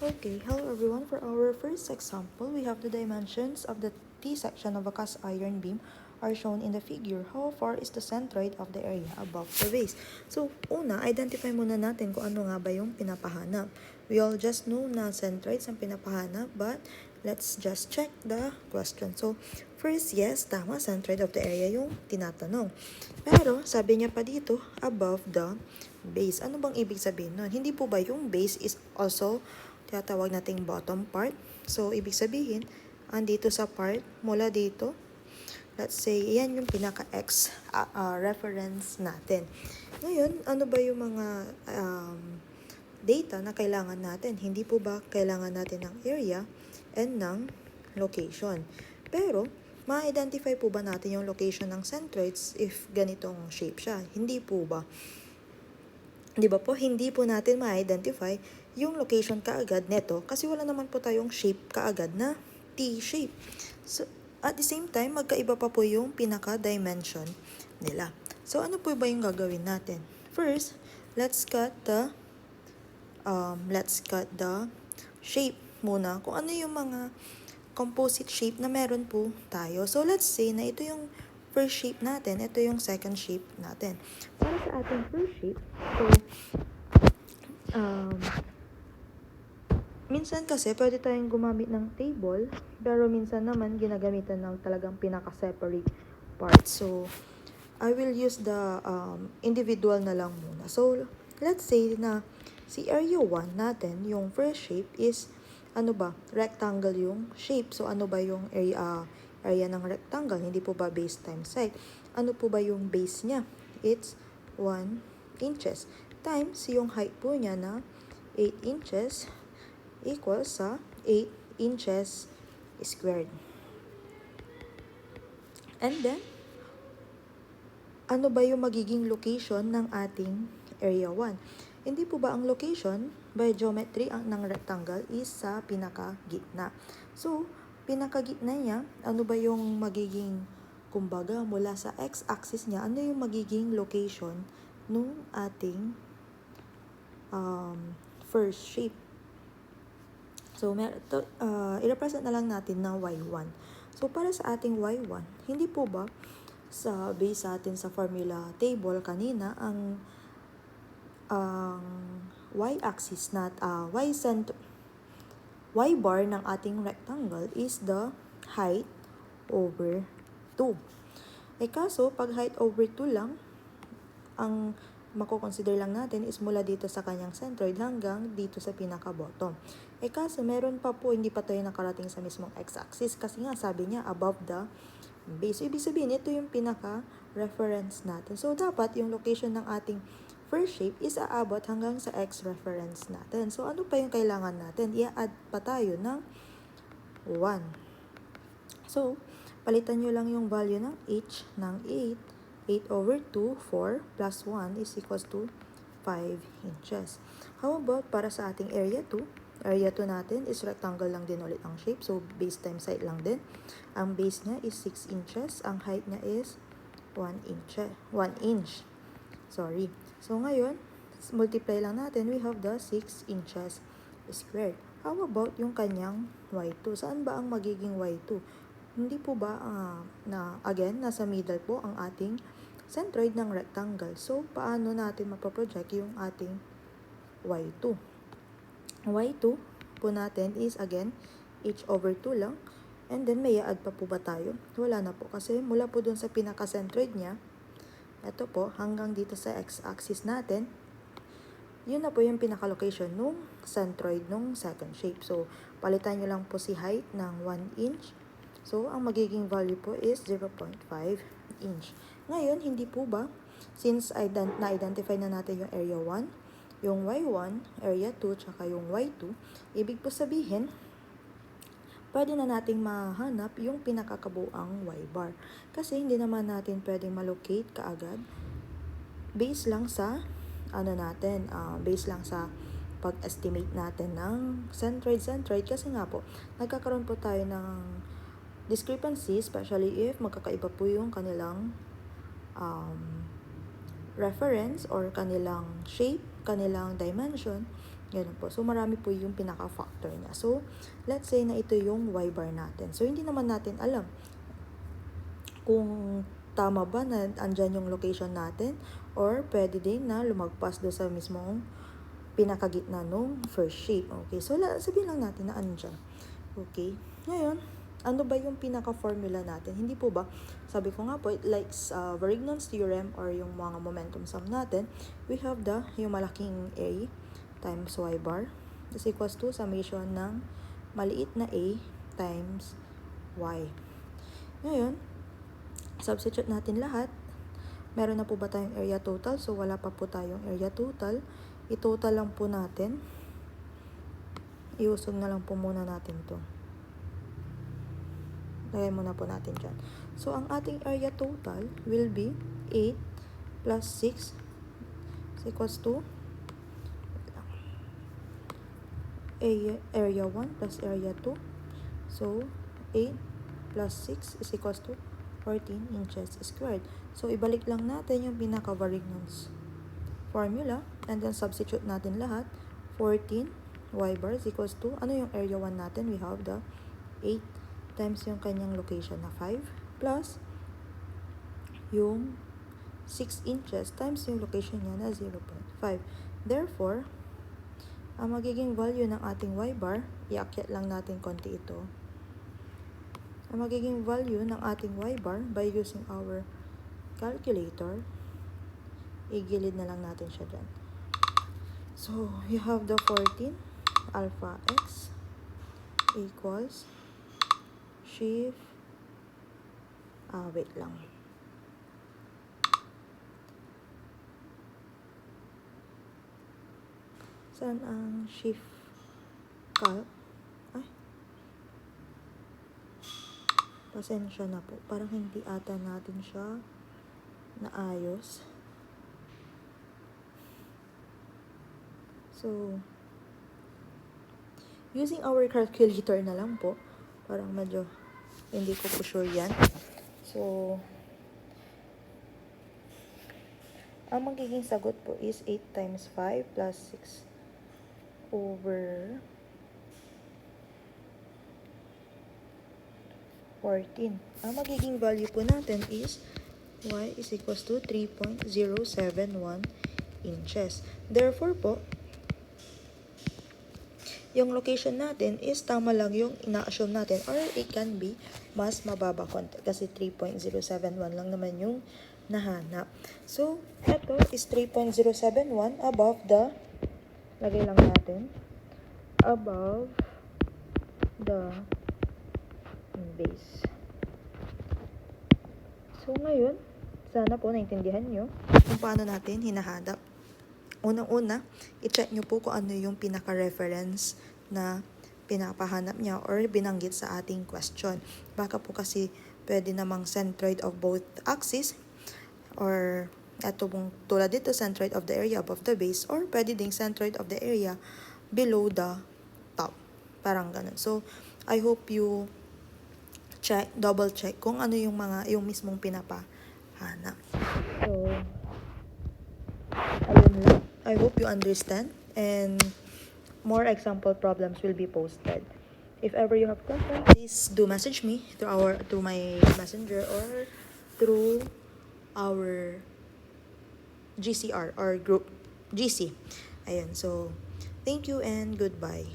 Okay, hello everyone. For our first example, we have the dimensions of the T-section of a cast iron beam are shown in the figure. How far is the centroid of the area above the base? So, una, identify muna natin kung ano nga ba yung pinapahanap. We all just know na centroids ang pinapahanap, but let's just check the question. So, first, yes, tama, centroid of the area yung tinatanong. Pero, sabi niya pa dito, above the base. Ano bang ibig sabihin nun? Hindi po ba yung base is also tinatawag nating bottom part? So, ibig sabihin, andito sa part, mula dito, let's say, yan yung pinaka-X reference natin. Ngayon, ano ba yung mga data na kailangan natin? Hindi po ba kailangan natin ng area and ng location? Pero, ma-identify po ba natin yung location ng centroids if ganitong shape siya? Hindi po ba? Di ba po, hindi po natin ma-identify yung location kaagad neto kasi wala naman po tayong shape kaagad na T-shape. So, at the same time, magkaiba pa po yung pinaka-dimension nila. So, ano po ba yung gagawin natin? First, let's cut the shape muna. Kung ano yung mga composite shape na meron po tayo. So, let's say na ito yung first shape natin, ito yung second shape natin. Para sa ating first shape, so, minsan kasi pwede tayong gumamit ng table, pero minsan naman ginagamitan ng talagang pinaka-separate parts. So, I will use the individual na lang muna. So, let's say na si area 1 natin, yung first shape is, rectangle yung shape. So, ano ba yung area ng rectangle? Hindi po ba base times height? Ano po ba yung base niya? It's 1 inches times yung height po niya na 8 inches equals sa 8 inches squared. And then, ano ba yung magiging location ng ating area 1? Hindi po ba ang location by geometry ng rectangle is sa pinakagitna? So, pinakagitna niya, ano ba yung magiging, kumbaga, mula sa x-axis niya, ano yung magiging location nung ating first shape? So, i-represent na lang natin na y1. So, para sa ating y1, hindi po ba sa base natin sa formula table kanina, ang y-axis y bar ng ating rectangle is the height over 2. Kaso, pag height over 2 lang, ang mako-consider lang natin is mula dito sa kanyang centroid hanggang dito sa pinaka-bottom. Kaso meron pa po, hindi pa tayo nakarating sa mismong x-axis kasi nga sabi niya above the base. So, ibig sabihin, ito yung pinaka-reference natin. So, dapat yung location ng ating first shape is aabot hanggang sa x-reference natin. So, ano pa yung kailangan natin? I-add pa tayo ng 1. So, palitan nyo lang yung value ng h ng 8. 8 over 2, 4 plus 1 is equals to 5 inches. How about para sa ating area 2? Area 2 natin is rectangle lang din ulit ang shape. So, base times height lang din. Ang base niya is 6 inches. Ang height niya is 1 inch. Sorry. So, ngayon, multiply lang natin. We have the 6 inches squared. How about yung kanyang y2? Saan ba ang magiging y2? Hindi po ba, again, nasa middle po ang ating centroid ng rectangle. So, paano natin mapaproject yung ating y2? y2 po natin is, again, h over 2 lang. And then, may i-add pa po ba tayo? Wala na po. Kasi mula po dun sa pinaka-centroid niya, ito po, hanggang dito sa x-axis natin, yun na po yung pinaka-location nung centroid nung second shape. So, palitan nyo lang po si height ng 1 inch. So, ang magiging value po is 0.5 inch. Ngayon, hindi po ba, since na-identify na natin yung area 1, yung y1, area 2, tsaka yung y2, ibig po sabihin, pwede na nating mahanap yung pinakakabuang y bar. Kasi hindi naman natin pwedeng malocate kaagad. Base lang sa, base lang sa pag-estimate natin ng centroid. Kasi nga po, nagkakaroon po tayo ng discrepancy, especially if magkakaiba po yung kanilang reference or kanilang shape, kanilang dimension. Ganun po. So, marami po yung pinaka-factor niya. So, let's say na ito yung y bar natin. So, hindi naman natin alam kung tama ba na andyan yung location natin or pwede din na lumagpas do sa mismong pinakagitna nung first shape. Okay, so sabihin lang natin na andyan. Okay, ngayon, ano ba yung pinaka-formula natin? Hindi po ba, sabi ko nga po, it likes Varignon's theorem or yung mga momentum sum natin, we have yung malaking A times y bar is equals to summation ng maliit na a times y. Ngayon, substitute natin lahat. Meron na po ba tayong area total? So, wala pa po tayong area total. I-total lang po natin. Iusog na lang po muna natin to. Lagay muna po natin dyan. So, ang ating area total will be 8 plus 6 is equals to area 1 plus area 2. So, 8 plus 6 is equals to 14 inches squared. So, ibalik lang natin yung pinaka-Varignon's formula and then substitute natin lahat. 14 y bar is equals to, ano yung area 1 natin? We have the 8 times yung kanyang location na 5 plus yung 6 inches times yung location niya na 0.5. Therefore, ang magiging value ng ating y bar, iakyat lang natin konti ito. Ang magiging value ng ating y bar by using our calculator, igilid na lang natin siya dyan. So, you have the 14 alpha x equals shift, wait lang. Saan ang shift calc? Ay. Pasensya na po. Parang hindi ata natin siya naayos. So, using our calculator na lang po. Parang medyo hindi ko po sure yan. So, ang magiging sagot po is 8 times 5 plus 6 over 14. Ang magiging value po natin is y is equals to 3.071 inches. Therefore po, yung location natin is tama lang yung ina-assume natin or it can be mas mababa konti kasi 3.071 lang naman yung nahanap. So, ito is 3.071 above the, lagay lang natin, above the base. So, ngayon, sana po naintindihan nyo kung paano natin hinahanap. Unang-una, i-check nyo po kung ano yung pinaka-reference na pinapahanap niya or binanggit sa ating question. Baka po kasi pwede namang centroid of both axes or ito pong tulad dito, centroid of the area above the base or pwede ding centroid of the area below the top. Parang ganun. So, I hope you double check kung ano yung mismong pinapahanap. So, ayun lang. I hope you understand and more example problems will be posted. If ever you have questions, please do message me through my messenger or through our GCR or group GC. Ayun, so thank you and goodbye.